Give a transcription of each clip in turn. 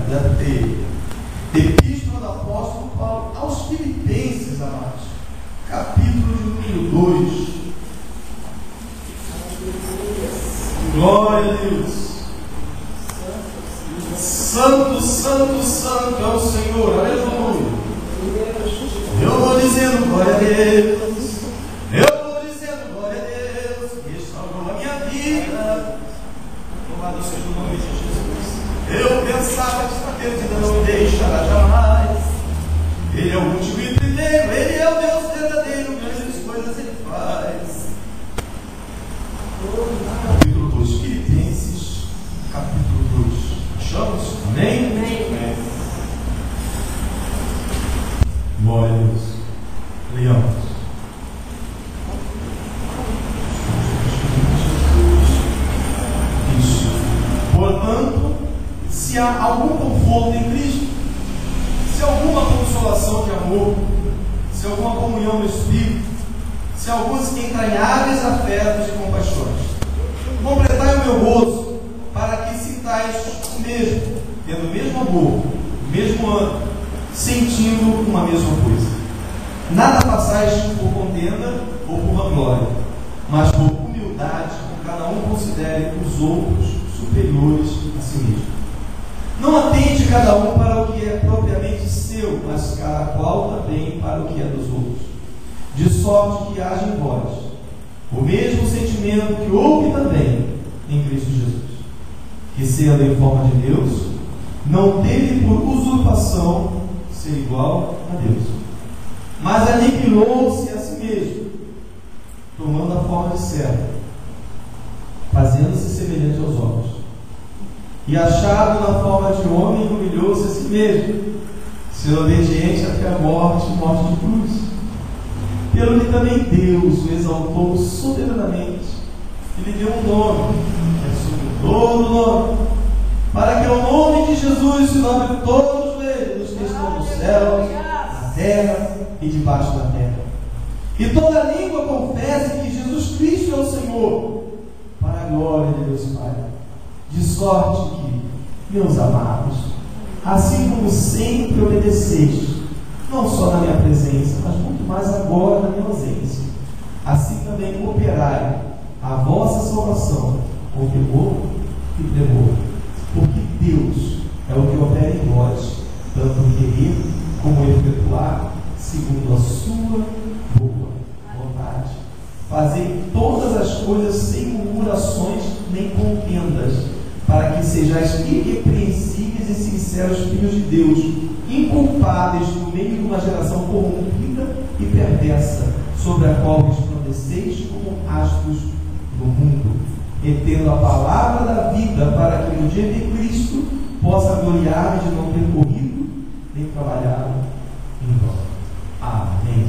deve ter. Epístola do apóstolo Paulo aos Filipenses, amados, capítulo de número 2. Glória a Deus. Santo, santo, santo é o Senhor. Aleluia. Eu vou dizendo glória a Deus. Eu vou dizendo glória a Deus. Que salvou a minha vida. Louvado seja o nome de Jesus. Eu pensava que Deus ainda não me deixará jamais. Ele é o último e primeiro. Ele é o Deus verdadeiro. Grandes coisas Ele faz. Capítulo 2, Filipenses, capítulo 2. Achamos? Amém? Amém. Glória a Deus. Leamos. Isso. Portanto, se há algum conforto em Cristo, se há alguma consolação de amor, se há alguma comunhão no Espírito, se há alguns entranháveis afetos e compaixões, completai o meu gozo, para que sintais o mesmo, tendo o mesmo amor, o mesmo ânimo, sentindo uma mesma coisa. Nada façais por contenda ou por vanglória, mas por humildade, com cada um considere os outros superiores a si mesmo. Não atente cada um para o que é propriamente seu, mas cada qual também para o que é dos outros. De sorte que haja em vós o mesmo sentimento que houve também em Cristo Jesus, que sendo em forma de Deus, não teve por usurpação ser igual a Deus, mas aniquilou-se a si mesmo, tomando a forma de servo, fazendo-se semelhante aos homens, e achado na forma de homem, humilhou-se a si mesmo, sendo obediente até a morte, morte de cruz. Pelo que também Deus o exaltou soberanamente e lhe deu um nome, que é sobre todo nome, para que ao nome de Jesus se dobre todos os joelhos que estão no céu, na terra e debaixo da terra, e toda língua confesse que Jesus Cristo é o Senhor, para a glória de Deus Pai. De sorte que, meus amados, assim como sempre obedeceste, não só na minha presença, mas muito mais agora na minha ausência, assim também cooperai a vossa salvação com temor e tremor, porque Deus é o que opera em vós, tanto querer como efetuar, segundo a sua boa vontade. Fazei todas as coisas sem murmurações nem contendas, para que sejais irrepreensíveis e sinceros filhos de Deus, inculpáveis no meio de uma geração corrompida e perversa, sobre a qual resplandeceis como astros no mundo, e tendo a palavra da vida, para que no dia de Cristo possa gloriar de não ter corrido nem trabalhado em vão. Amém.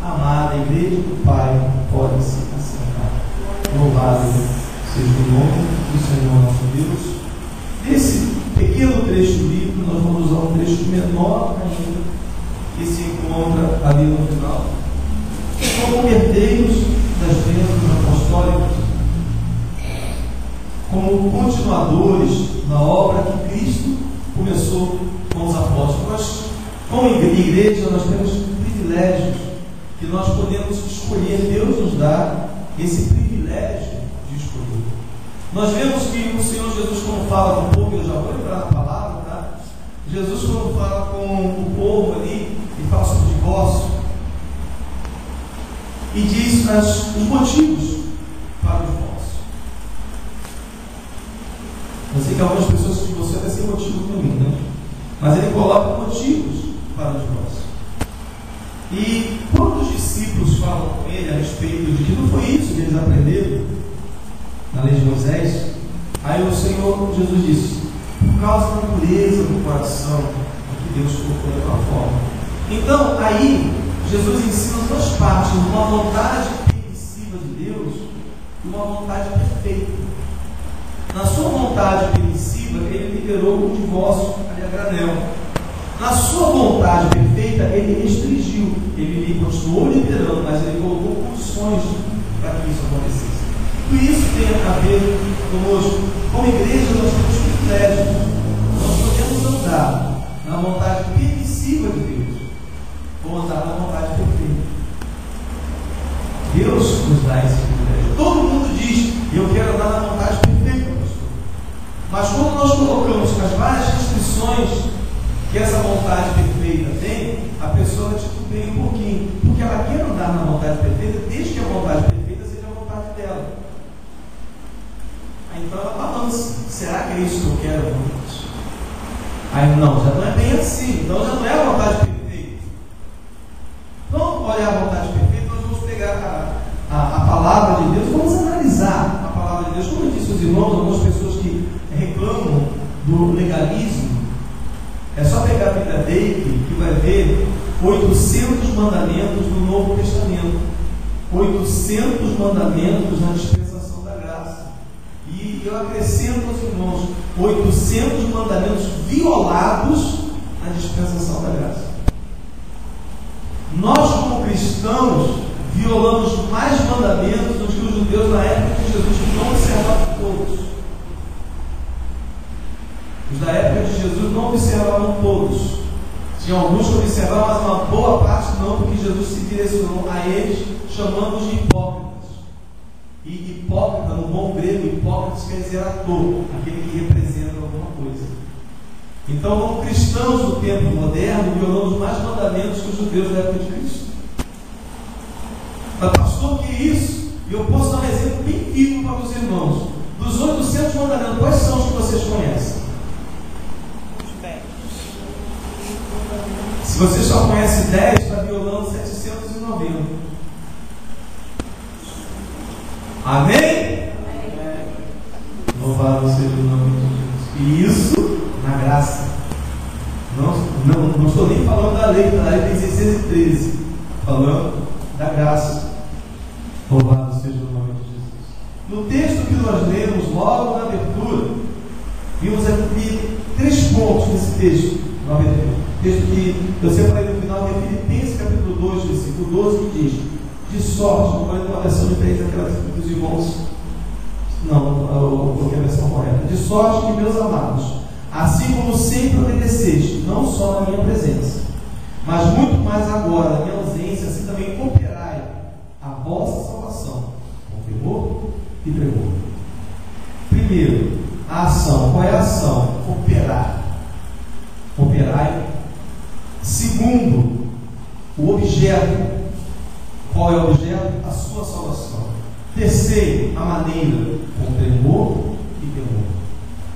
Amada Igreja do Pai, pode se assentar. Louvado seja o nome do Senhor nosso Deus. Desse pequeno trecho do livro, nós vamos usar um trecho menor ainda, que se encontra ali no final. Como herdeiros das bênçãos apostólicas, como continuadores da obra que Cristo começou com os apóstolos. Nós, como igreja, nós temos privilégios que nós podemos escolher. Deus nos dá esse privilégio de escolher. Nós vemos que o Senhor Jesus, quando fala com o povo, eu já vou lembrar na palavra, tá? Jesus, quando fala com o povo ali, ele fala sobre o divórcio e diz os motivos para o divórcio. Eu sei que algumas pessoas que você vai ser motivo para mim, né? Mas ele coloca motivos para o divórcio. E quando os discípulos falam com ele a respeito de que não foi isso que eles aprenderam na lei de Moisés, aí o Senhor Jesus disse: por causa da pureza do coração que Deus colocou daquela forma. Então, aí, Jesus ensina duas partes: uma vontade permissiva de Deus e uma vontade perfeita. Na sua vontade permissiva, ele liberou o divórcio ali a granel. Na sua vontade perfeita, ele restringiu, ele continuou liberando, mas ele colocou condições para que isso acontecesse. Tudo isso tem a ver conosco. Como igreja, nós temos privilégios. Nós podemos podemos andar na vontade permissiva de Deus ou andar na vontade perfeita. Deus nos dá esse privilégio. Todo mundo diz: eu quero andar na vontade perfeita, pastor. Mas quando nós colocamos as várias restrições que essa vontade perfeita tem, a pessoa titubeia um pouquinho, porque ela quer andar na vontade perfeita, desde que a vontade perfeita seja a vontade dela. Aí então ela balança: será que é isso que eu quero? Aí não, já não é bem assim, então já não é a vontade perfeita. Então, olha a vontade perfeita, nós vamos pegar a palavra de Deus, vamos analisar a palavra de Deus. Como eu disse aos irmãos, algumas pessoas que reclamam do legalismo, é só pegar a Bíblia dele que vai ver 800 mandamentos do Novo Testamento, 800 mandamentos na dispensação da graça. E eu acrescento aos irmãos 800 mandamentos violados na dispensação da graça. Nós, como cristãos, violamos mais mandamentos do que os judeus na época de Jesus, que não observavam todos. Os da época de Jesus não observavam todos. Tinha alguns que observavam, mas uma boa parte não, porque Jesus se direcionou a eles, chamando-os de hipócritas. E hipócrita, no bom grego, hipócritas quer dizer ator, aquele que representa alguma coisa. Então, como cristãos do tempo moderno, violamos mais mandamentos que os judeus da época de Cristo. Mas, pastor, que é isso? E eu posso dar um exemplo bem vivo para os irmãos. Dos 800 mandamentos, quais são os que vocês conhecem? Se você só conhece 10, está violando 790. Amém? Amém. Louvado seja o nome de Jesus. E isso na graça. Não estou nem falando da lei, a lei tem 613. Falando da graça. Louvado seja o nome de Jesus. No texto que nós lemos logo na abertura, vimos aqui 3 pontos nesse texto. Na abertura. Texto que eu separei no final de Filipenses capítulo 2, versículo 12, que diz: de sorte, não foi uma versão diferente daquela dos irmãos. Não, eu coloquei a versão correta. De sorte que, meus amados, assim como sempre obedeceste, não só na minha presença, mas muito mais agora, na minha ausência, assim também cooperai a vossa salvação, com temor e tremor. Primeiro, a ação. Qual é a ação? Cooperar. Cooperai. Segundo, o objeto. Qual é o objeto? A sua salvação. Terceiro, a maneira, com temor e temor,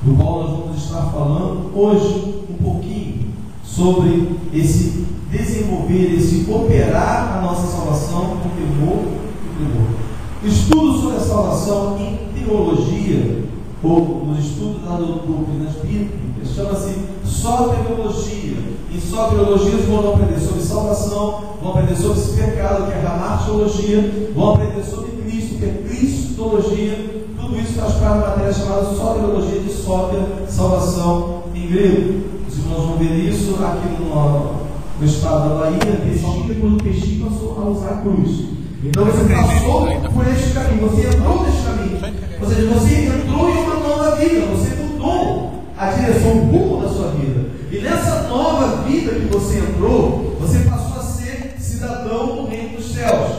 do qual nós vamos estar falando hoje um pouquinho sobre esse desenvolver, esse operar a nossa salvação com temor e temor. O estudo sobre a salvação em teologia, ou nos estudos das doutrinas bíblicas, chama-se soteriologia. Em soteriologia, vocês vão aprender sobre salvação, vão aprender sobre esse pecado, que é a martiologia, vão aprender sobre Cristo, que é cristologia. Tudo isso faz parte da matéria chamada soteriologia, de sóter, salvação em grego. Os irmãos vão ver isso aqui no estado da Bahia, quando o Peixinho passou a usar a cruz. Então você passou por este caminho, você entrou neste caminho. Ou seja, você entrou em uma nova vida, você mudou a direção, o rumo da sua vida. E nessa nova vida que você entrou, você passou a ser cidadão do reino dos céus.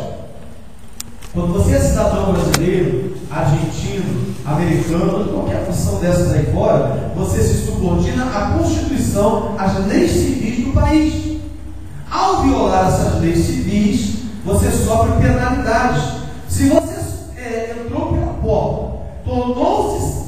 Quando você é cidadão brasileiro, argentino, americano, qualquer função dessas aí fora, você se subordina à Constituição, às leis civis do país. Ao violar essas leis civis, você sofre penalidades. Se você entrou pela porta, tornou-se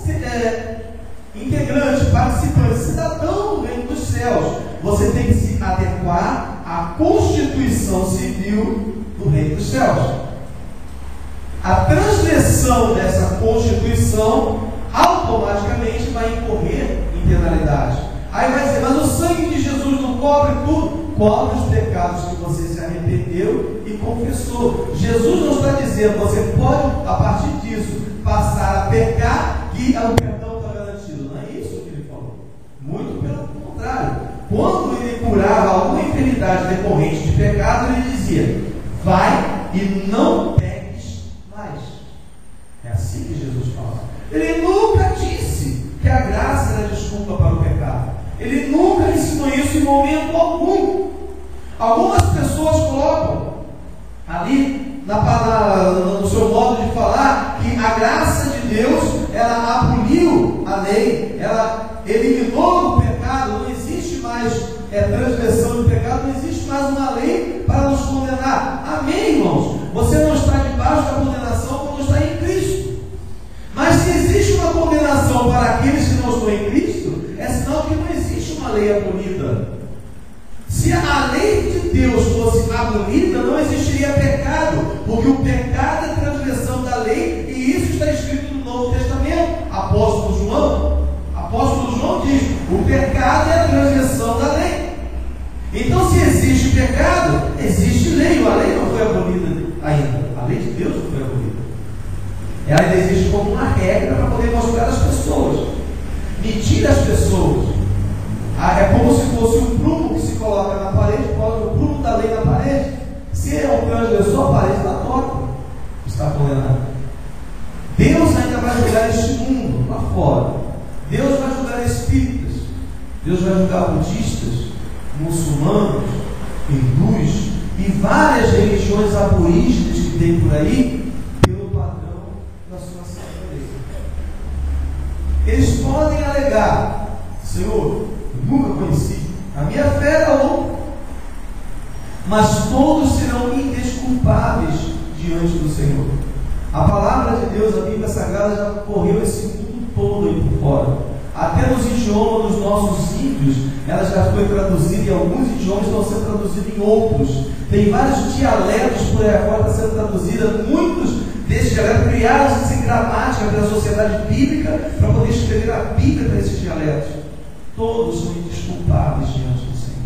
integrante, participante, cidadão do reino dos céus, você tem que se adequar à Constituição Civil do reino dos céus. A transgressão dessa Constituição automaticamente vai incorrer em penalidade. Aí vai dizer: mas o sangue de Jesus não cobre tudo? Cobre os pecados que você se arrependeu e confessou. Jesus não está dizendo você pode, a partir disso, passar a pecar e o perdão está garantido. Não é isso que ele falou. Muito pelo contrário. Quando ele curava alguma enfermidade decorrente de pecado, ele dizia: vai e não peques mais. É assim que Jesus fala. Ele nunca disse que a graça era desculpa para o pecado. Ele nunca ensinou isso em momento algum. Algumas pessoas colocam ali no seu modo de falar que a graça de Deus, ela aboliu a lei, ela eliminou o pecado, não existe mais transgressão do pecado, não existe mais uma lei para nos condenar. Amém, irmãos? Você não está debaixo da condenação quando está em Cristo. Mas se existe uma condenação para aqueles que não estão em Cristo, é sinal que não existe uma lei abolida. Se a lei de Deus fosse abolida, não existiria pecado, porque o pecado é transgressão da lei, e isso está escrito no Novo Testamento. Apóstolo João diz: o pecado é a transgressão da lei. Então, se existe pecado, existe lei. A lei não foi abolida ainda. A lei de Deus não foi abolida. Ela ainda existe como uma regra para poder mostrar às pessoas, medir as pessoas. É como se fosse um prumo que se coloca na parede, coloca o prumo da lei na parede. Se é um transgressor, a parede está torta, está condenado. Deus ainda vai julgar este mundo lá fora. Deus vai julgar espíritas. Deus vai julgar budistas, muçulmanos, hindus e várias religiões aborígenes que tem por aí, pelo padrão da sua santa lei. Eles podem alegar: Senhor, nunca conheci, a minha fé era outra. Mas todos serão indesculpáveis diante do Senhor. A palavra de Deus, a Bíblia Sagrada, já correu esse mundo todo aí por fora. Até nos idiomas dos nossos índios, ela já foi traduzida em alguns idiomas, estão sendo traduzidos em outros. Tem vários dialetos por aí fora, está sendo traduzida. Muitos desses dialetos criaram-se em gramática pela sociedade bíblica para poder escrever a Bíblia para esses dialetos. Todos são indesculpáveis diante do Senhor.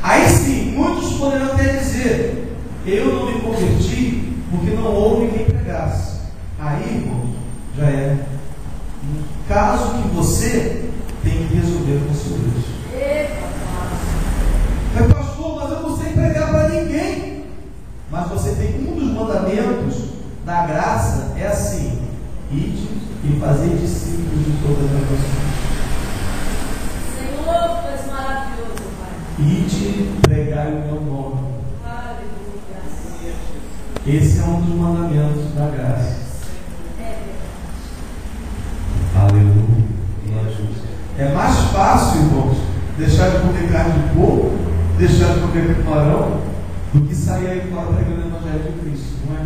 Aí sim, muitos poderão até dizer: eu não me converti porque não houve quem pregasse. Aí, irmão, já é um caso que você tem que resolver com o seu Deus. Mas pastor, mas eu não sei pregar para ninguém. Mas você tem um dos mandamentos da graça, é assim: ide e fazer discípulos de todas as nações. Maravilhoso, Pai. Ide pregar o meu nome. Esse é um dos mandamentos da graça. Aleluia. É mais fácil, irmãos, deixar de comer carne de porco, deixar de comer camarão, do que sair aí fora pregando o Evangelho de Cristo, não é?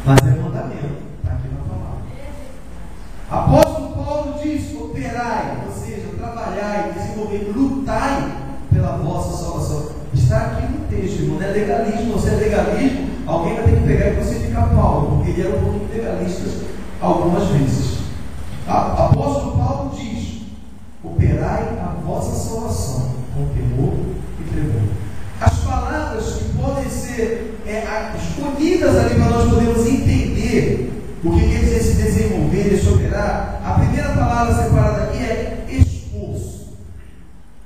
Mas é mandamento, está aqui na palavra. Apóstolo Paulo diz: operai, ou seja, trabalhai, desenvolver, lutai pela vossa salvação. Está aqui no texto, irmão, não é legalismo. Se é legalismo, alguém vai ter que pegar e crucificar Paulo, porque ele era um pouquinho legalista algumas vezes. Apóstolo Paulo diz: operai a vossa salvação com temor e tremor. As palavras que podem ser escolhidas ali para nós podermos entender o que quer dizer se desenvolver e se operar, a primeira palavra separada aqui é esforço.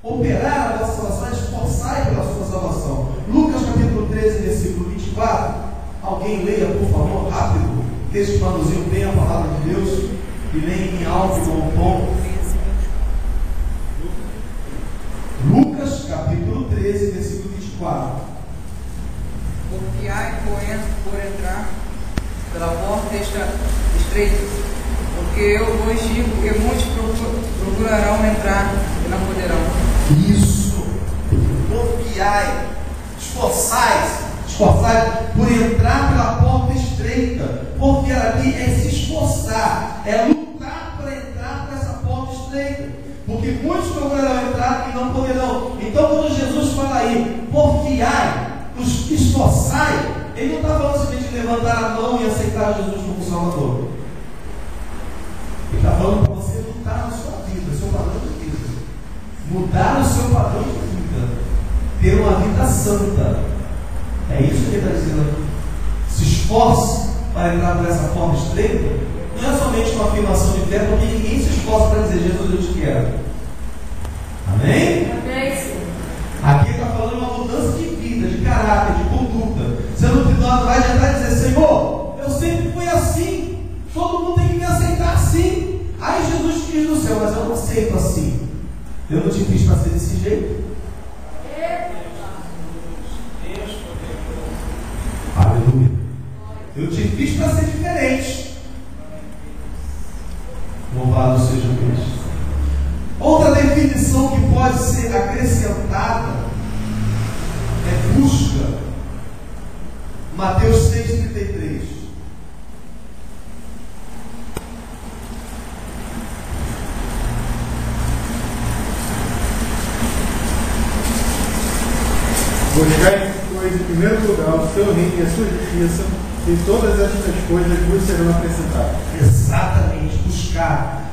Operar a vossa salvação é esforçar pela sua salvação. Lucas capítulo 13, versículo 24. Alguém leia, por favor, rápido. Texto manuseio bem a palavra de Deus e leia em alto e bom tom. Lucas capítulo 13, versículo 24. Confiai por entrar pela porta estreita, porque eu vos digo que muitos procurarão entrar e não poderão. Isso. Confiai, esforçai por entrar pela porta estreita. Confiar aqui é se esforçar, é lutar para entrar por essa porta estreita, porque muitos procurarão entrar e não poderão. Então, quando Jesus fala aí, confiai, esforçai, ele não está falando simplesmente de levantar a mão e aceitar Jesus como Salvador. Ele está falando para você lutar na sua vida, seu padrão de vida, mudar o seu padrão de vida, ter uma vida santa. É isso que ele está dizendo aqui. Se esforce para entrar por essa forma estreita. Não é somente uma afirmação de fé, porque ninguém se esforça para dizer: Jesus, eu te quero. Amém? Amém, Senhor. Aqui ele está falando uma mudança de vida, de caráter, de conduta. Você não vai adiantar dizer: Senhor, eu sempre fui assim, todo mundo tem que me aceitar assim. Aí Jesus diz no céu: mas eu não aceito Eu não te fiz para ser desse jeito. Aleluia. Eu te fiz para ser diferente. Louvado seja Deus. Outra definição que pode ser acrescentada é busca. Mateus 6,33. Buscai, pois, em primeiro lugar o seu reino e a sua justiça, e todas estas coisas vos serão acrescentadas. Exatamente, buscar.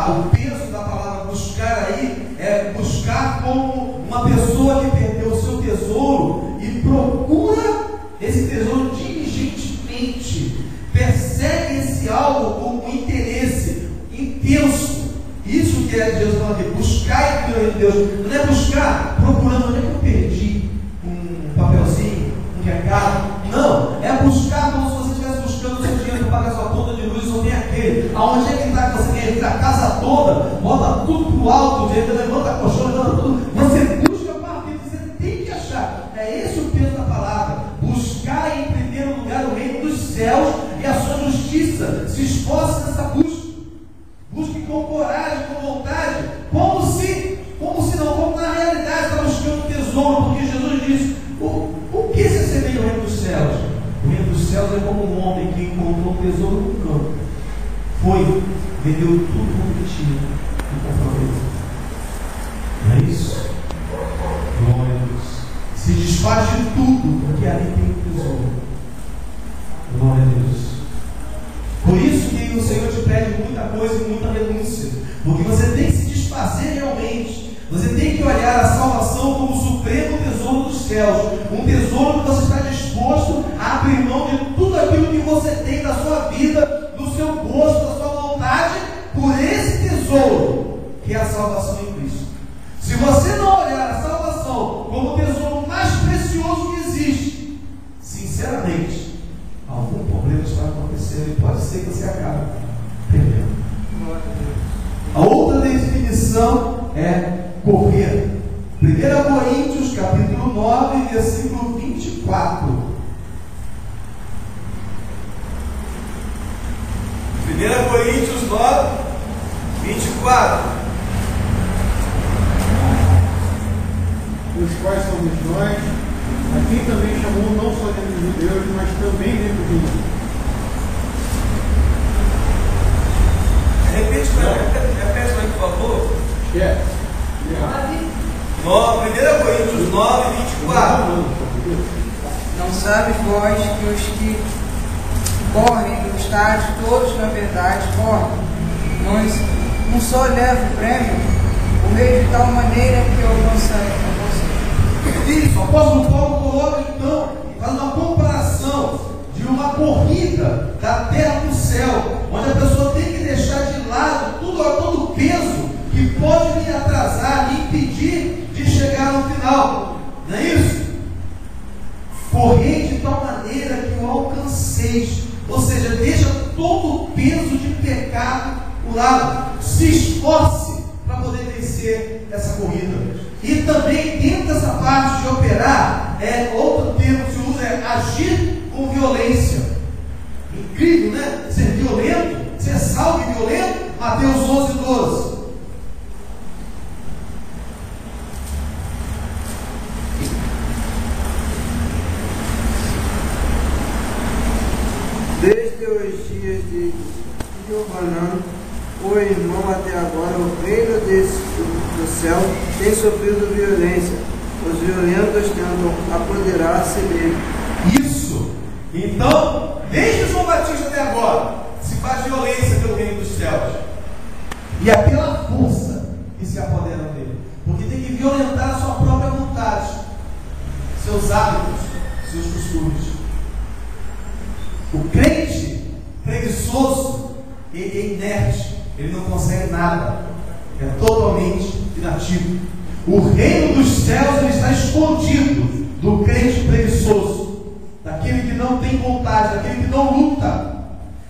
O peso da palavra buscar aí é buscar como uma pessoa que perdeu o seu tesouro e procura esse tesouro diligentemente, persegue esse algo com um interesse intenso. Isso que é Jesus falando aqui, buscar em Deus. Não é buscar procurando onde é que eu perdi um papelzinho, um recado. Não, é buscar como se você estivesse buscando o seu dinheiro para pagar sua conta de luz ou nem aquele. Aonde é que está que você quer ir? A casa toda, bota tudo para o alto, levanta a colchão, levanta tudo. Você busca a partir, você tem que achar. É esse o peso da palavra. Buscar em primeiro lugar o reino dos céus e a sua justiça. Se esforce nessa busca. Busque com coragem, com vontade, como na realidade está buscando tesouro, porque Jesus disse: o que se assemelha ao reino dos céus? O reino dos céus é como um homem que encontrou um tesouro no campo, foi, vendeu tudo o que tinha e comprou ele. Não é isso? Glória a Deus. Se desfaz de tudo, porque ali tem um tesouro. Glória a Deus. Por isso que o Senhor te pede muita coisa e muita renúncia, porque você tem que se desfazer realmente. Você tem que olhar a salvação como o supremo tesouro dos céus, um tesouro que você está disposto a abrir mão de tudo aquilo que você tem da sua vida, do seu gosto, da sua vontade, por esse tesouro que é a salvação em Cristo. Se você não olhar a salvação como o tesouro mais precioso que existe, sinceramente, algum problema está acontecendo e pode ser que você acabe perdendo. A outra definição é correr. 1 Coríntios capítulo 9, versículo 24. 1 Coríntios 9, 24. Os quais somos nós, a quem também chamou não só dentro dos judeus, mas também dentro do mundo. Repete aí, por favor. É. 1 Coríntios 9, 24. Não sabes vós que os que correm no estádio, todos na verdade correm, mas um só leva o prêmio, o meio de tal maneira que alcançarei. Isso, o apóstolo Paulo coloca então, faz uma comparação de uma corrida da terra para o céu, onde a pessoa tem que deixar de lado todo o peso que pode lhe atrasar, lhe impedir de chegar no final. Não é isso? Correi de tal maneira que o alcanceis. Ou seja, deixa todo o peso de pecado ao lado. Se esforce para poder vencer essa corrida. E também dentro dessa parte de operar, outro termo que se usa é agir com violência. Incrível, né? Ser violento, ser salvo e violento. Mateus 11, 12. Desde os dias de Johanã, o irmão até agora, o reino do céu tem sofrido violência. Os violentos tentam apoderar-se dele. Isso! Então, desde João Batista até agora, se faz violência pelo reino dos céus. E é pela força que se apodera dele. Porque tem que violentar a sua própria vontade, seus hábitos, seus costumes. O crente preguiçoso, ele é inerte, ele não consegue nada, é totalmente inativo. O reino dos céus ele está escondido do crente preguiçoso, daquele que não tem vontade, daquele que não luta,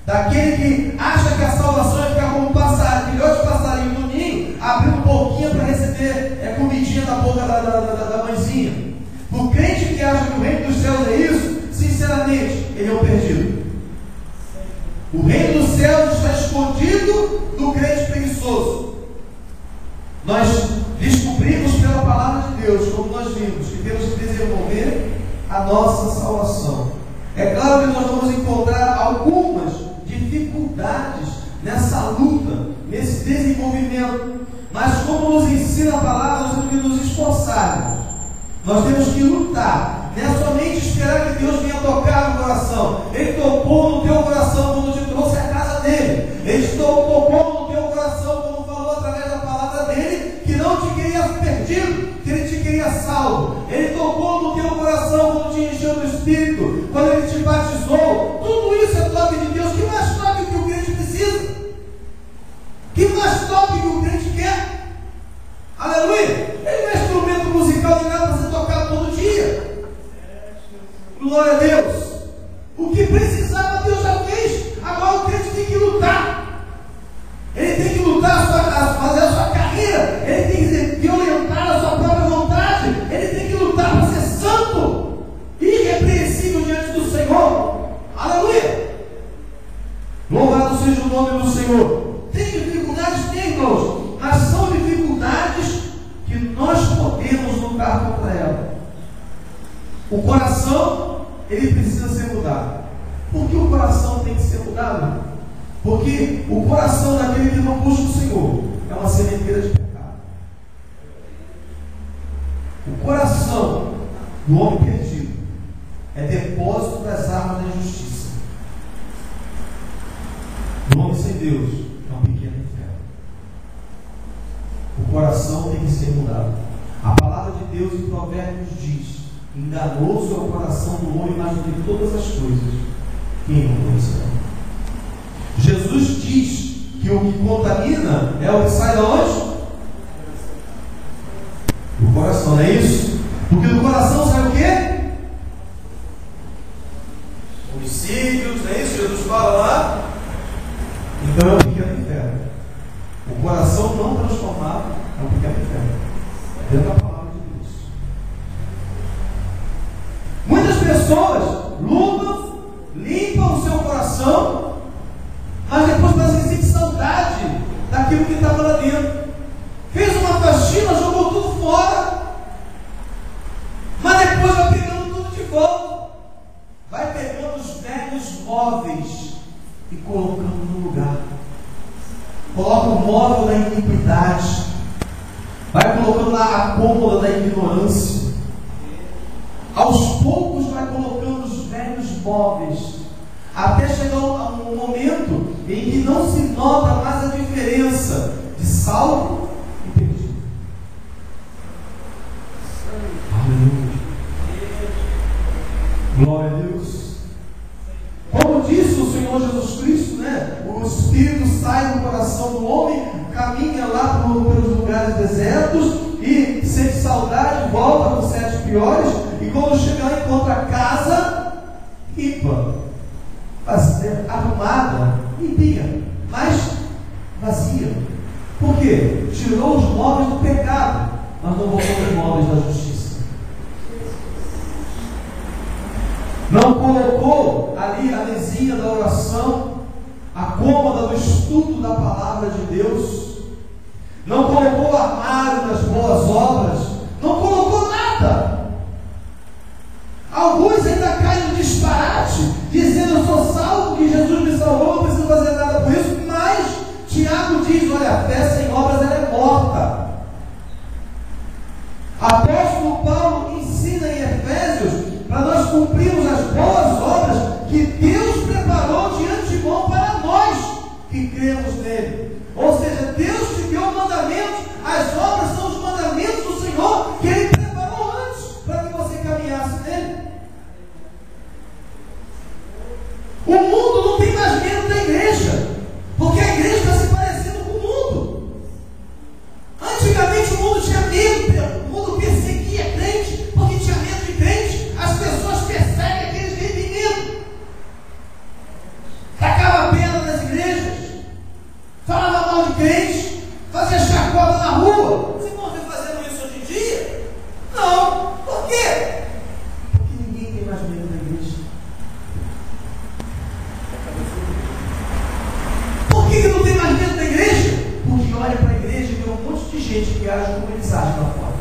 daquele que acha que a salvação é ficar como um passarinho, filhote de passarinho no ninho, abrir um pouquinho para receber O reino dos céus está escondido do crente preguiçoso. Nós descobrimos pela palavra de Deus, como nós vimos, que temos que desenvolver a nossa salvação. É claro que nós vamos encontrar algumas dificuldades nessa luta, nesse desenvolvimento, mas como nos ensina a palavra, nós temos que nos esforçarmos. Nós temos que lutar. Não é somente esperar que Deus venha tocar no coração. Ele tocou no teu coração quando te trouxe à casa dele. Ele tocou no teu coração quando falou através da palavra dele que não te queria perdido, que ele te queria salvo. Ele tocou no teu coração quando te encheu do Espírito, quando ele te batizou. Tudo isso é toque de Deus. Que mais toque que o crente precisa? Que mais toque que o crente quer? Aleluia! Ele não é instrumento musical de nada para ser tocado todo dia. Glória a Deus. O que precisava Deus já fez. Agora o crente tem que lutar. Ele tem que lutar fazer a sua carreira. Ele tem que violentar a sua própria vontade. Ele tem que lutar para ser santo, irrepreensível diante do Senhor. Aleluia. Louvado seja o nome do Senhor. Tem dificuldades? Tem, irmãos, mas são dificuldades que nós podemos lutar contra ela. O coração, ele precisa ser mudado. Por que o coração tem que ser mudado? Porque o coração daquele que não busca o Senhor é uma sementeira de pecado. O coração do homem perdido é depósito das armas da injustiça. Do homem sem Deus é um pequeno inferno. O coração tem que ser mudado. A palavra de Deus em Provérbios diz: enganoso é o coração do homem mais do que todas as coisas. Quem não conhecerá? Jesus diz que o que contamina é o que sai de onde? Do coração, não é isso? Porque do coração sai o quê? Homicídios, não é isso? Jesus fala lá. Então é um pequeno inferno. O coração não transformado é um pequeno inferno. Dentro da palavra de Deus. Muitas pessoas lutam, limpam o seu coração, mas depois parece que sente saudade daquilo que estava lá dentro. Fez uma faxina, jogou tudo fora, mas depois vai pegando tudo de volta. Vai pegando os velhos móveis e colocando no lugar. Coloca o móvel da iniquidade. Vai colocando lá a cômoda da ignorância. Aos poucos vai colocando os velhos móveis, até chegar um momento em que não se nota mais a diferença de salvo e perdido. Aleluia. Glória a Deus. Como disse o Senhor Jesus Cristo, né? O Espírito sai do coração do homem, caminha lá pelos lugares desertos e sente saudade, volta para os 7 piores, e quando chega lá encontra a casa limpa, arrumada, limpinha, mas vazia. Por quê? Tirou os móveis do pecado, mas não voltou os móveis da justiça. Não colocou ali a mesinha da oração, a cômoda do estudo da palavra de Deus. Não colocou o armário das boas obras. Não colocou nada. Alguns ainda caem no disparate, dizendo: eu sou salvo, que Jesus me salvou, não preciso fazer nada por isso. Mas Tiago diz: olha, a fé sem obras ela é morta. Apóstolo Paulo ensina em Efésios para nós cumprirmos as boas obras que Deus preparou de antemão para nós que cremos nele. Ou seja, Deus te deu mandamentos, as obras são os mandamentos do Senhor que Ele preparou antes para que você caminhasse nele. O mundo não tem mais medo da igreja, porque a igreja está se parecendo com o mundo. Antigamente o mundo tinha medo, o mundo perseguia crente, porque tinha medo de crente. As pessoas perseguem aqueles que têm medo. Tacava pedra nas igrejas. gente que age como eles agem lá fora.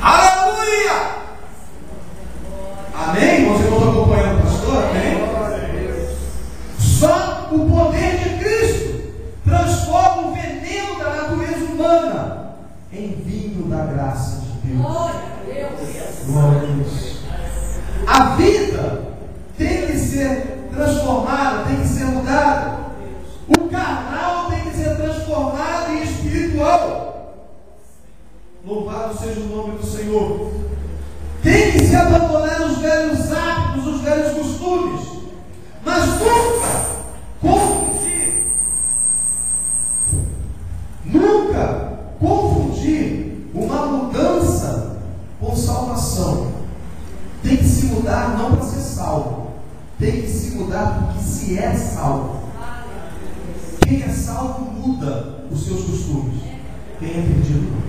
Aleluia! Amém? Você não está acompanhando o pastor? Amém? Só o poder de Cristo transforma o veneno da natureza humana em vinho da graça de Deus. Glória a Deus. A vida tem que ser transformada, tem que ser mudada. O carnal tem que ser transformado em espiritual. Louvado seja o nome do Senhor. Tem que se abandonar os velhos hábitos, os velhos costumes. Mas nunca confundir uma mudança com salvação. Tem que se mudar não para ser salvo, tem que se mudar porque se é salvo. Quem é salvo muda os seus costumes. Quem é perdido não.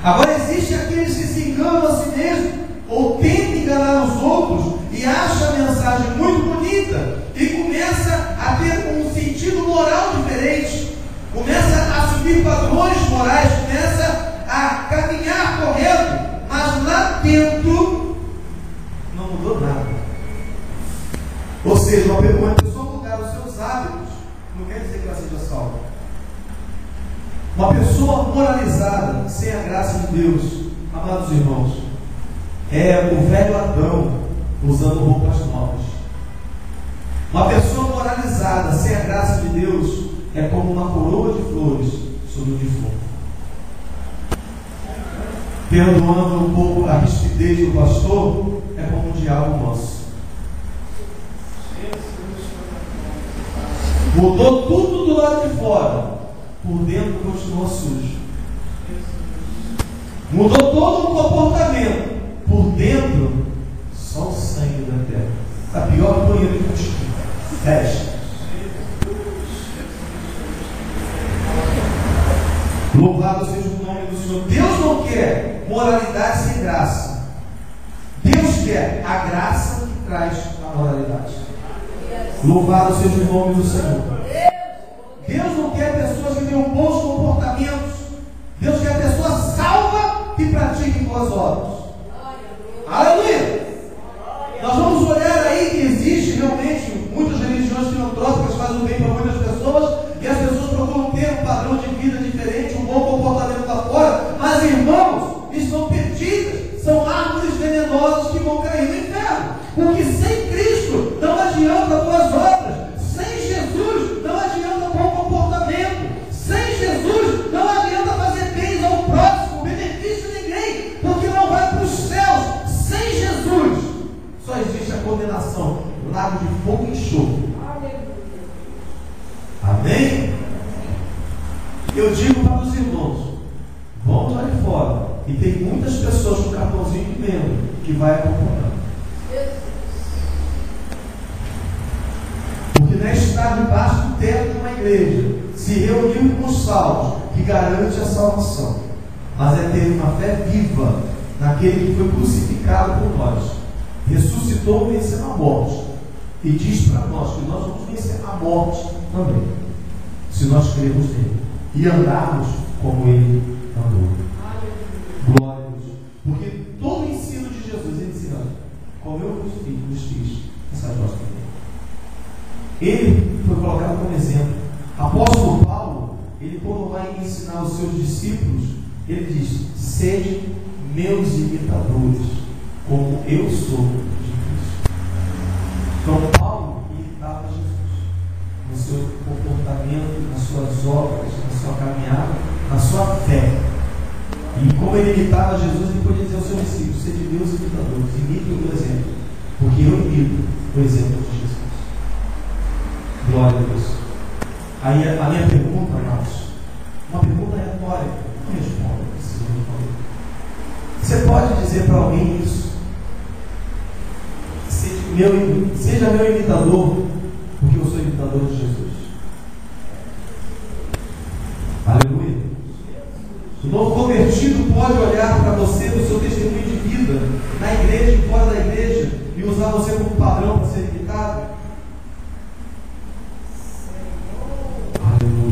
Agora existem aqueles que se enganam a si mesmos ou tentam enganar os outros e acham a mensagem muito bonita e começa a ter um sentido moral diferente, começa a assumir padrões morais, começa a caminhar correto, mas lá dentro não mudou nada. Ou seja, uma pessoa mudar os seus hábitos não quer dizer que ela seja salva. Uma pessoa moralizada, sem a graça de Deus, amados irmãos, é o velho Adão usando roupas novas. Uma pessoa moralizada, sem a graça de Deus, é como uma coroa de flores sobre o defunto. Perdoando um pouco a rispidez do pastor, é como um diabo manso. Mudou tudo do lado de fora, por dentro continua sujo. Mudou todo o comportamento, por dentro só o sangue da terra. Está pior que o banheiro de mosquito. Fecha. Louvado seja o nome do Senhor. Deus não quer moralidade sem graça. Deus quer a graça que traz a moralidade. Louvado seja o nome do Senhor. Deus não quer pessoas que tenham bons comportamentos. Deus quer pessoas salvas que pratiquem boas obras. Aleluia! Nós vamos olhar aí que existe realmente muitas religiões filantrópicas que fazem o bem para muitas pessoas e as pessoas procuram ter um padrão de vida diferente, um bom comportamento lá fora, mas irmãos, estão perdidas, são árvores venenosas que vão cair no inferno, porque sem Cristo não adianta boas obras, sem Jesus não adianta bom comportamento, sem Jesus não adianta fazer bens ao próximo, benefício a ninguém, porque não vai para os céus. Sem Jesus só existe a condenação, lago de fogo e enxofre. Amém? Eu digo para os irmãos, vamos lá de fora, e tem muitas pessoas com cartãozinho de membro que vai acompanhando. Porque não é estar debaixo do teto de uma igreja, se reunir com os salvos, que garante a salvação, mas é ter uma fé viva naquele que foi crucificado por nós, ressuscitou vencendo a morte, e diz para nós que nós vamos vencer a morte também, se nós cremos nele e andarmos como ele andou. Glória a Deus. Porque todo o ensino de Jesus, ele ensina como eu vos fiz, essa vossa vida. Ele foi colocado como exemplo. Apóstolo Paulo, ele quando vai ensinar os seus discípulos, ele diz: sede meus imitadores, como eu sou de Cristo. Então Paulo imitava Jesus no seu comportamento, nas suas obras, na sua caminhada, na sua fé. E como ele imitava Jesus, ele podia dizer aos seus discípulos: sede meus imitadores, imitem o meu exemplo, porque eu imito o exemplo de Jesus. Glória a Deus. Aí a minha pergunta, amados, uma pergunta retórica, não responda, precisa responder. Você pode dizer para alguém isso? Seja meu imitador, porque eu sou imitador de Jesus. Aleluia. O novo convertido pode olhar para você no seu testemunho de vida, na igreja e fora da igreja, e usar você como padrão para ser imitado? Aleluia.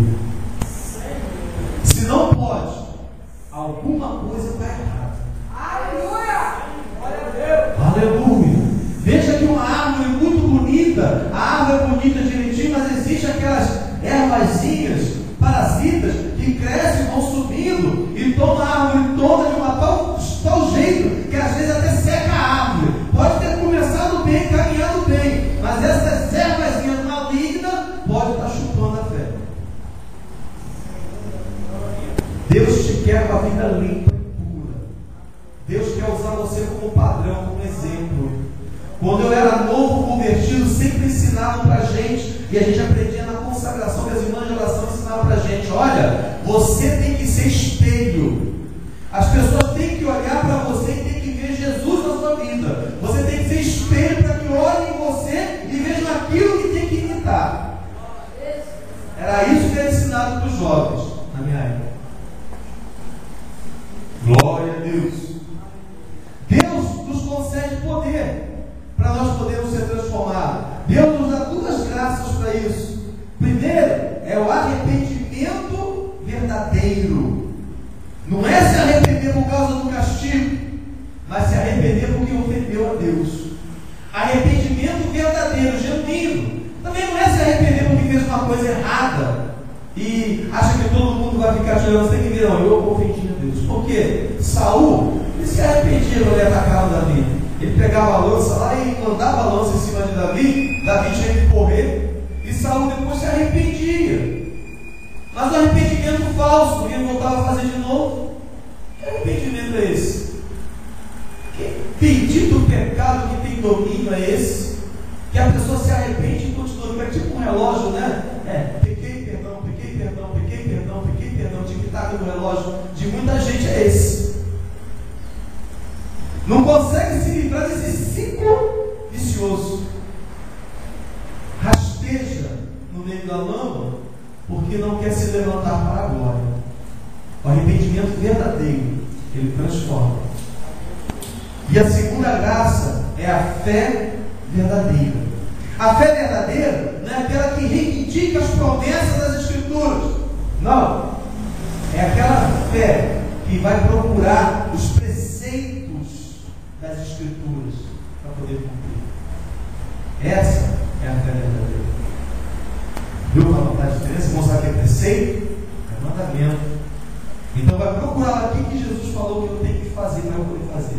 E a gente aprendia na consagração, que as irmãs de oração ensinavam para a gente: olha, você tem que ser espelho. As pessoas têm que olhar para você e têm que ver Jesus na sua vida. Você tem que ser espelho para que olhem em você e vejam aquilo que tem que imitar. Era isso que era ensinado para os jovens na minha época. Glória a Deus. Deus nos concede poder para nós podermos ser transformados. Deus nos dá duas graças para isso. Primeiro é o arrependimento verdadeiro. Não é se arrepender por causa do castigo, mas se arrepender porque ofendeu a Deus. Arrependimento verdadeiro, genuíno. Também não é se arrepender porque fez uma coisa errada e acha que todo mundo vai ficar te olhando. Você tem que ver, não, eu ofendi a Deus. Por quê? Saul, ele se arrependia quando ele atacava Davi. Ele pegava a lança lá e mandava a lança em cima de Davi. Davi tinha que correr e Saul depois se arrependia. Mas o arrependimento falso, ele voltava a fazer de novo. Que arrependimento é esse? Que bendito pecado que tem domínio é esse? Que a pessoa se arrepende e continua. É tipo um relógio, né? Pequei, perdão, pequei, perdão, pequei, perdão, pequei, perdão. Tic-tac do relógio de muita gente é esse. Não consegue se livrar desse ciclo vicioso. Rasteja no meio da lama porque não quer se levantar para a glória. O arrependimento verdadeiro, ele transforma. E a segunda graça é a fé verdadeira. A fé verdadeira não é aquela que reivindica as promessas das Escrituras. Não. É aquela fé que vai procurar os preceitos das Escrituras para poder cumprir. Essa é a fé verdadeira. Viu para notar a diferença? Mostrar que é preceito, é mandamento. Então vai procurar aqui que Jesus falou que eu tenho que fazer para eu poder fazer.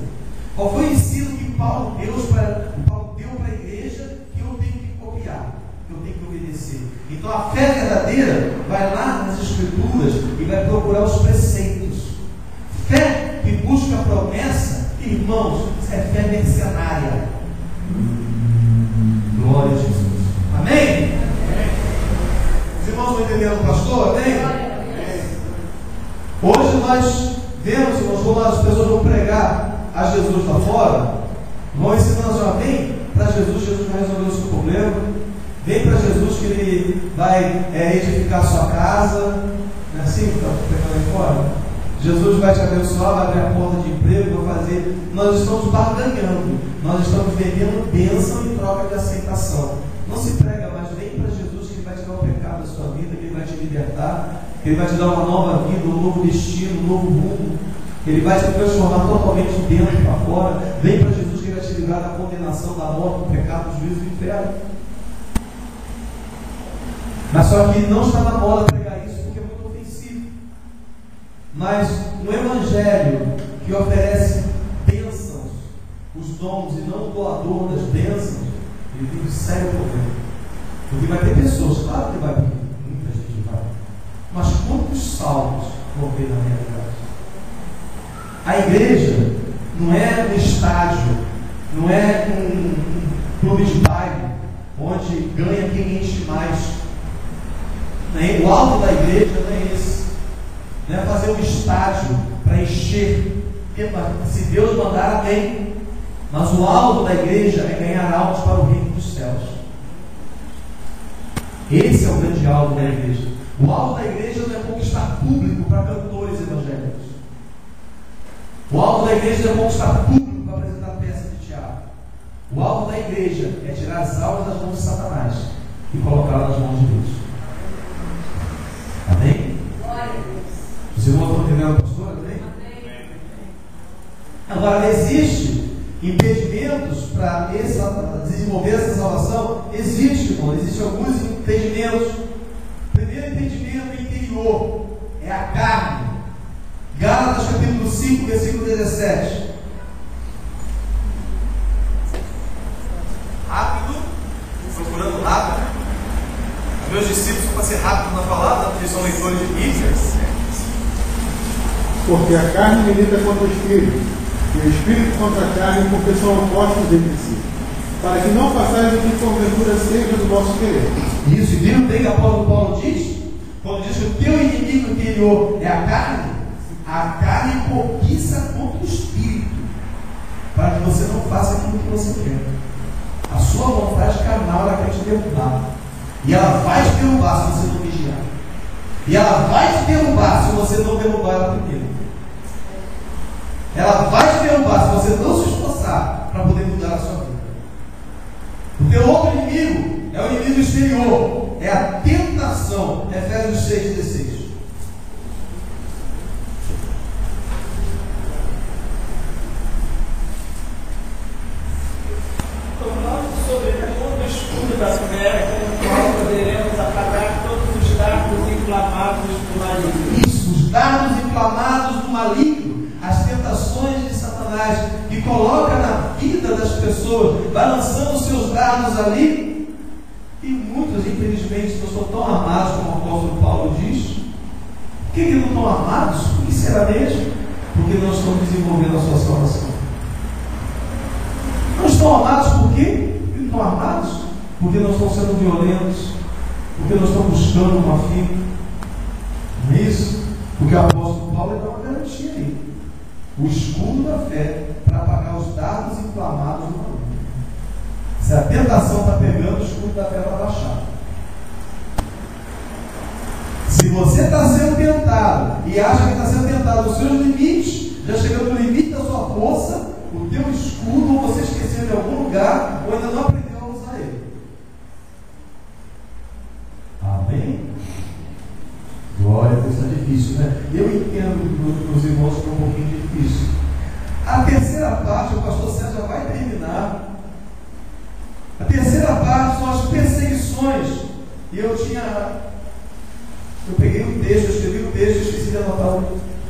Qual foi o ensino que Paulo deu para a igreja que eu tenho que copiar, que eu tenho que obedecer? Então a fé verdadeira vai lá nas Escrituras e vai procurar os preceitos. Fé que busca a promessa, irmãos, isso é fé mercenária. Glória a Jesus. Amém? Os irmãos estão entendendo, pastor? Amém? Hoje nós vemos, irmãos, quando as pessoas vão pregar a Jesus lá fora, vão ensinando já, vem para Jesus, Jesus vai resolver o seu problema, vem para Jesus que Ele vai edificar a sua casa, não é assim que está pregando aí fora? Jesus vai te abençoar, vai abrir a porta de emprego, vai fazer. Nós estamos barganhando, nós estamos vendendo bênção em troca de aceitação. Não se prega mais, vem para Jesus que Ele vai tirar o pecado da sua vida, que Ele vai te libertar, que Ele vai te dar uma nova vida, um novo destino, um novo rumo. Ele vai te transformar totalmente de dentro para fora. Vem para Jesus que Ele vai te livrar da condenação, da morte, do pecado, do juízo e do inferno. Mas só que não está na moda pregar isso porque é muito ofensivo. Mas no Evangelho que oferece bênçãos, os dons e não o doador das bênçãos, ele tem um sério problema. Porque vai ter pessoas, claro que vai vir, muita gente vai. Mas quantos salvos vão ver na realidade? A igreja não é um estádio, não é um clube de baile, onde ganha quem enche mais. O alvo da igreja não é esse. Não é fazer um estádio para encher. Se Deus mandar, amém. Mas o alvo da igreja é ganhar almas para o reino dos céus. Esse é o grande alvo da igreja. O alvo da igreja não é conquistar público para cantores evangélicos. O alvo da igreja não é conquistar público para apresentar peça de teatro. O alvo da igreja é tirar as almas das mãos de Satanás e colocá-las nas mãos de Deus. Amém? Os irmãos estão entendendo, pastor? Amém? Agora, existe impedimentos para desenvolver essa salvação? Existe, irmão. Existem alguns impedimentos. O primeiro impedimento interior é a carne. Gálatas capítulo 5, versículo 17. Rápido, procurando rápido. Os meus discípulos são para ser rápido na palavra, porque são leitores de Bíblias. Porque a carne milita contra o Espírito, e o Espírito contra a carne, porque são opostos entre si, para que não façais o que porventura seja do vosso querer. Isso, e viu bem que o apóstolo Paulo diz? Quando diz que o teu inimigo interior é a carne cobiça contra o espírito, para que você não faça aquilo que você quer. A sua vontade carnal ela quer te derrubar. E ela vai te derrubar se você não vigiar. E ela vai te derrubar se você não derrubar ela primeiro. Ela vai te derrubar se você não se esforçar para poder mudar a sua vida. O teu outro inimigo é o inimigo exterior, é a tentação. Efésios 6,16. Tomando sobretudo o escudo da fé, com o qual poderemos apagar todos os dardos inflamados do maligno. Isso, os dardos inflamados do maligno, as tentações de Satanás, que coloca na vida das pessoas, vai lançando os seus dardos ali. E muitos, infelizmente, não estão tão armados como o apóstolo Paulo diz. Por que não estão armados? Por que será mesmo? Porque não estão desenvolvendo a sua salvação. Não estão armados por quê? Não estão armados? Porque não estão sendo violentos, porque não estão buscando uma fim. Não é isso? Porque o apóstolo Paulo dá uma garantia aí. O escudo da fé para apagar os dardos inflamados do maligno. Se a tentação está pegando, o escudo da fé vai baixar. Se você está sendo tentado e acha que está sendo tentado nos seus limites, já chegando no limite da sua força, o teu escudo, ou você esqueceu em algum lugar, ou ainda não aprendeu a usar ele. Amém? Glória a Deus, está difícil, né? Eu entendo dos irmãos que é um pouquinho difícil. A terceira parte, o pastor Sérgio já vai terminar. A terceira parte são as perseguições. E eu peguei o texto, eu escrevi o texto, esqueci de anotar.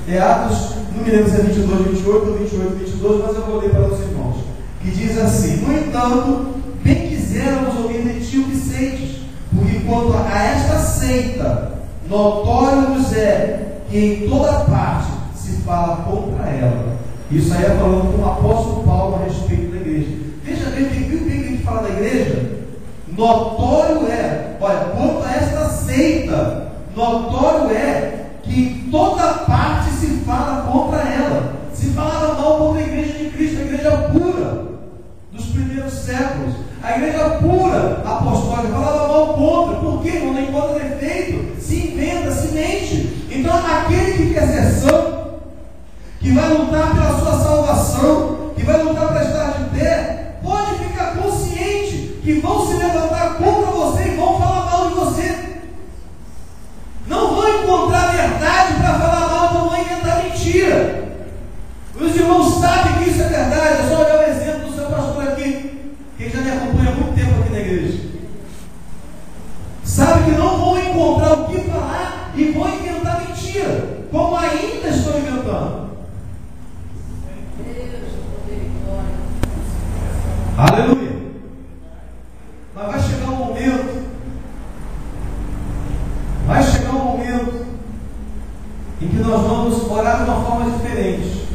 É Atos, não me lembro se é 22, 28 ou 28, 22, mas eu vou ler para os irmãos. Que diz assim: no entanto, bem quiséramos ouvir de ti o que sentes, porque quanto a esta seita, notório nos é que em toda parte se fala contra ela. Isso aí é falando com o apóstolo Paulo a respeito da igreja. Veja bem o que a gente fala da igreja. Notório é, olha, quanto a esta seita, notório é que em toda parte se fala contra ela. Se falava mal contra a igreja de Cristo, a igreja pura dos primeiros séculos, a igreja pura apostólica, falava mal contra. Por quê? Não encontra defeito, se inventa, se mente. Então aquele que quer ser santo, que vai lutar pela sua salvação, que vai lutar para estar de pé, pode ficar consciente que vão se levantar contra você e vão falar mal de você. Não vão encontrar verdade para falar mal, não vão inventar mentira. Os irmãos sabem que isso é verdade. É só olhar o exemplo do seu pastor aqui, que já me acompanha há muito tempo aqui na igreja. Sabe que não vão encontrar o que falar e vão inventar mentira, como ainda estão inventando. Aleluia. Mas vai chegar um momento em que nós vamos orar de uma forma diferente.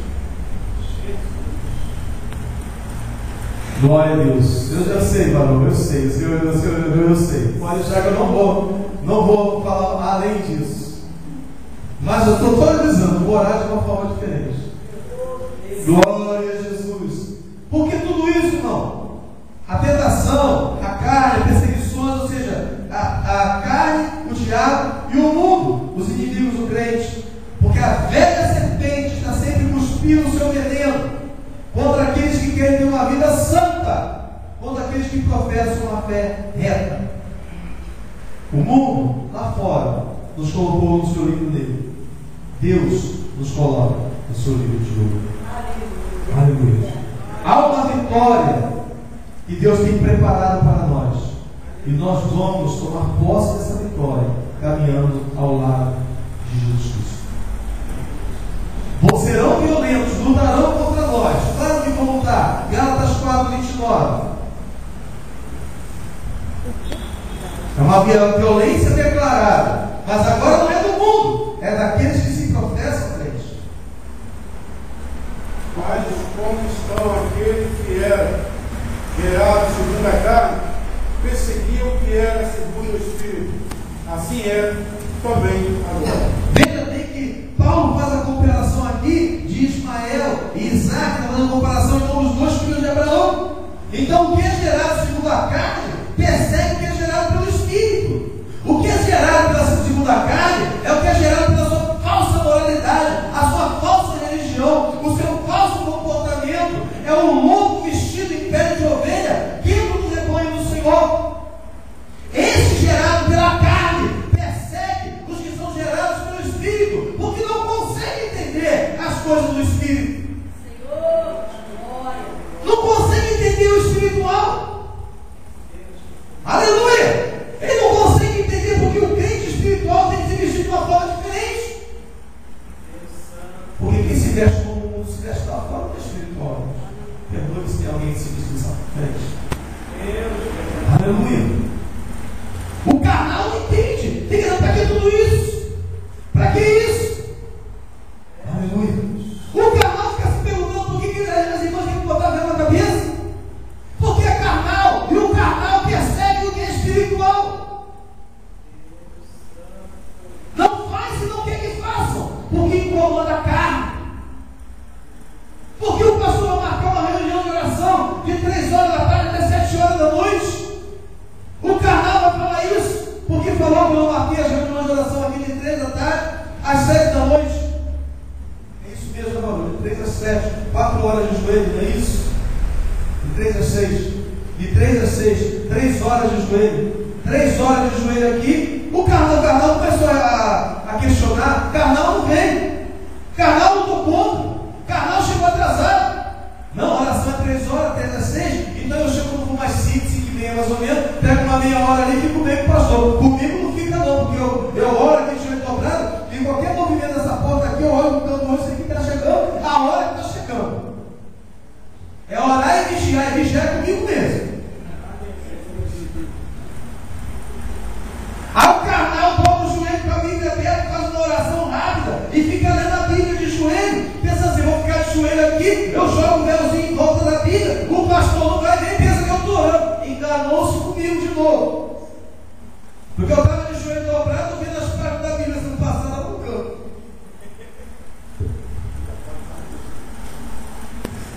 Glória a Deus. Eu já sei, varão, eu sei. Eu sei. Pode deixar que eu não vou falar além disso. Mas eu estou todo avisando, vou orar de uma forma diferente. Glória a Jesus. Por que tudo isso, irmão? A tentação, a carne, perseguições, ou seja, a carne, o diabo e o mundo, os inimigos do crente. Porque a velha serpente está sempre cuspindo o seu veneno contra aqueles que querem ter uma vida santa, contra aqueles que professam uma fé reta. O mundo, lá fora, nos colocou no seu livro dele. Deus nos coloca no seu livro de ouro. Aleluia. Há uma vitória que Deus tem preparado para nós, e nós vamos tomar posse dessa vitória caminhando ao lado de Jesus Cristo. Serão violentos, lutarão contra nós. Claro que vão lutar. Gálatas 4:29. É uma violência declarada, mas agora não é do mundo, é daqueles que se professam crentes. Mas como estão aqueles que eram gerados segundo segundo a carne, perseguia o que era segundo o Espírito. Assim é também agora. Veja bem que Paulo faz a comparação aqui de Ismael e Isaac, está fazendo comparação então dos dois filhos de Abraão. Então o que é gerado segundo a carne persegue o que é gerado pelo Espírito. O que é gerado pela segunda carne é o que é gerado pela sua falsa moralidade, a sua falsa religião, o seu falso comportamento. É um lobo vestido em pele de ovelha dentro do rebanho do Senhor. Esse gerado pela carne persegue os que são gerados pelo Espírito, porque não consegue entender as coisas do Espírito. Senhor, glória. Não consegue entender o espiritual. Aleluia! Ele não consegue entender porque o crente espiritual tem que se vestir de uma forma diferente. Porque quem se veste como o mundo se veste da forma espiritual. Perdoe se tem alguém que se veste dessa frente. Aleluia! O carnal não entende. Tem que dar para que tudo isso? Para que isso? Aleluia! O carnal fica se perguntando por que as irmãs têm que botar a vela na cabeça? Porque é carnal. E o carnal persegue o que é espiritual. Não faz se não quer que façam, porque incomoda a carne. Porque o pastor vai marcar uma reunião de oração de 3 horas da tarde até 7 horas da noite. O carnal vai falar isso, porque falou que eu marquei as reuniões de oração aqui de 3 da tarde às 7 da noite. É isso mesmo, tá falando? De 3 às 7, 4 horas de joelho, não é isso? De 3 às 6. De 3 às 6, 3 horas de joelho. 3 horas de joelho aqui. O carnal começou a questionar. Carnal não veio. Carnal não estou contra. Carnal chegou atrasado. Não, a oração é 3 horas, 3 às 6. Então eu chego por mais 5, 5 e meia mais ou menos. Pego uma meia hora ali e fico bem com o pastor. Comigo não fica não, porque eu oro aqui de joelho dobrado. E qualquer movimento dessa porta aqui, eu olho no canto do olho, sei que está chegando. A hora que está chegando. É orar e vigiar comigo mesmo. Aí o carnal bota o joelho com a Bíblia aberta, faz uma oração rápida e fica lendo a Bíblia de joelho. Pensa assim, vou ficar de joelho aqui, eu jogo o véuzinho em volta da Bíblia, o pastor não vai ver, pensa que eu estou orando. Enganou-se comigo de novo. Porque eu estava de joelho dobrado, vendo as páginas da Bíblia sendo passadas no canto.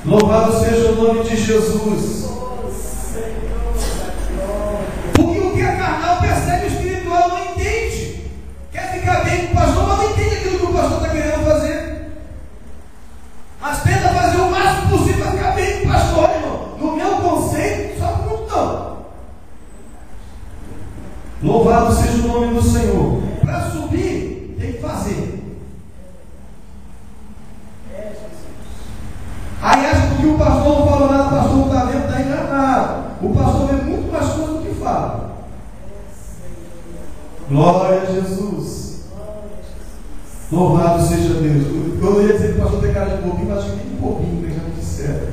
Louvado seja o nome de Jesus. Porque o que é carnal persegue o espiritual, não entende. Quer ficar bem com o pastor, mas não entende aquilo que o pastor está querendo fazer. Mas tenta fazer o máximo possível para ficar bem com o pastor, irmão. No meu conceito, só que não. Louvado seja o nome do Senhor. Para subir, tem que fazer. Aí acha que o pastor não falou nada, o pastor não está vendo, está enganado. O pastor vê muito mais coisas do que fala. Glória a Jesus. Louvado seja Deus. Eu ia dizer que o pastor tem cara de bobinho, mas acho que nem de bobinho, né? Já me disseram.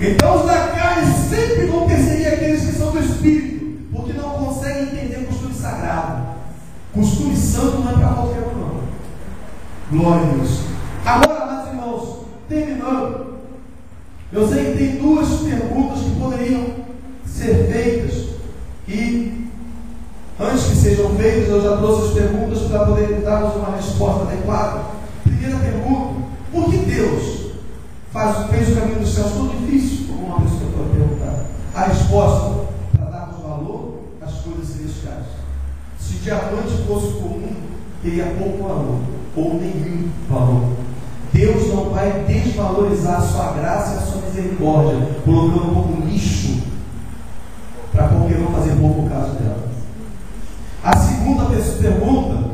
Então os da carne sempre vão perseguir aqueles que são do Espírito, porque não conseguem entender costume sagrado. Costume santo não é para qualquer um, não. Glória a Deus. Agora, meus irmãos, terminando, eu sei que tem 2 perguntas que poderiam ser feitas e antes que sejam feitas, eu já trouxe as perguntas para poder darmos uma resposta adequada. Primeira pergunta: por que Deus fez o caminho dos céus tão difícil? Como uma pessoa pode perguntar. A resposta: para darmos valor às coisas celestiais. Se diamante fosse comum, teria pouco valor ou nenhum valor. Deus não vai desvalorizar a sua graça e a sua misericórdia, colocando como lixo para qualquer um fazer pouco caso dela. A segunda pergunta: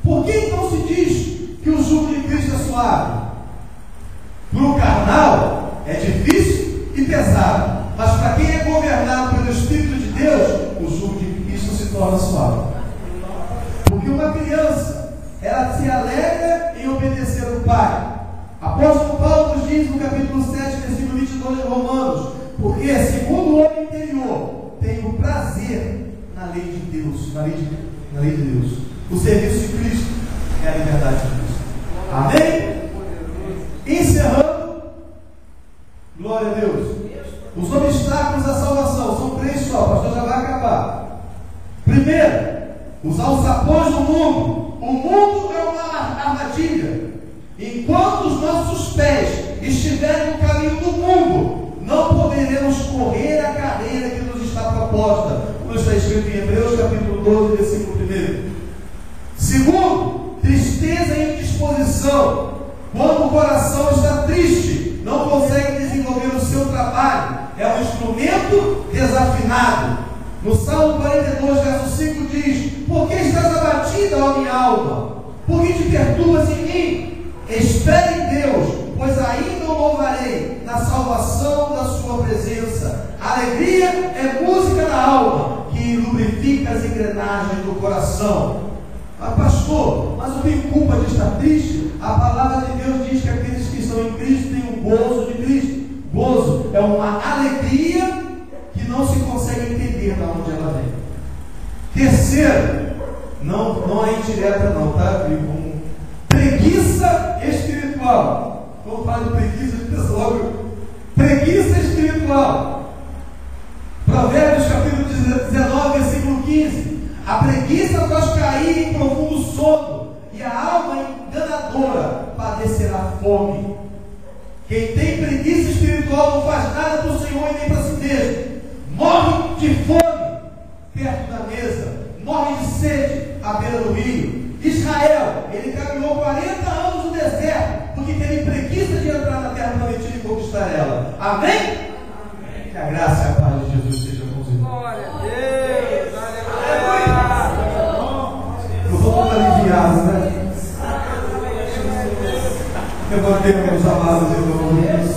por que então se diz que o jugo de Cristo é suave? Para o carnal é difícil e pesado, mas para quem é governado pelo Espírito de Deus, o jugo de Cristo se torna suave. Porque uma criança, ela se alegra em obedecer ao Pai. Apóstolo Paulo nos diz no capítulo 7, versículo 22 de Romanos: porque segundo o homem interior, tenho prazer na lei de Deus, na lei de Deus. O serviço de Cristo é a liberdade de Cristo. Amém? Encerrando, glória a Deus. Os acabar. Primeiro, usar os sapões do mundo. O mundo é uma armadilha. Enquanto os nossos pés estiverem no caminho do mundo, não poderemos correr a carreira que nos está proposta, como está escrito em Hebreus capítulo 12, versículo 1. Segundo, tristeza e indisposição. Quando o coração está triste, não consegue desenvolver o seu trabalho, é um instrumento desafinado. No Salmo 42, verso 5 diz: por que estás abatida, ó minha alma? Por que te perturbas em mim? Espere em Deus, pois ainda o louvarei na salvação da sua presença. Alegria é música na alma, que lubrifica as engrenagens do coração. Mas pastor, mas eu tenho culpa de estar triste? A palavra de Deus diz que aqueles que estão em Cristo têm o gozo de Cristo. Gozo é uma alegria que não se consegue entender de onde ela vem. Terceiro, não é indireta não, tá? Preguiça espiritual. Quando fala de preguiça, a gente pensa logo preguiça espiritual. Provérbios capítulo 19, versículo 15. A preguiça faz cair em profundo sono, e a alma enganadora padecerá fome. Quem tem preguiça espiritual não faz nada para o Senhor e nem para si mesmo. Morre de fome perto da mesa, morre de sede à beira do rio. Israel, ele caminhou 40 anos no deserto, porque teve preguiça de entrar na terra prometida e conquistar ela. Amém? Amém. Que a graça e a paz de Jesus seja com os irmãos. Glória a Deus, aleluia. Eu vou toda aliviado, né? Levantemos, amados irmãos.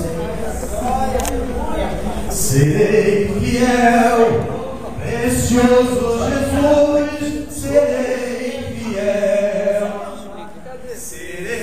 Sei fiel, precioso Jesus.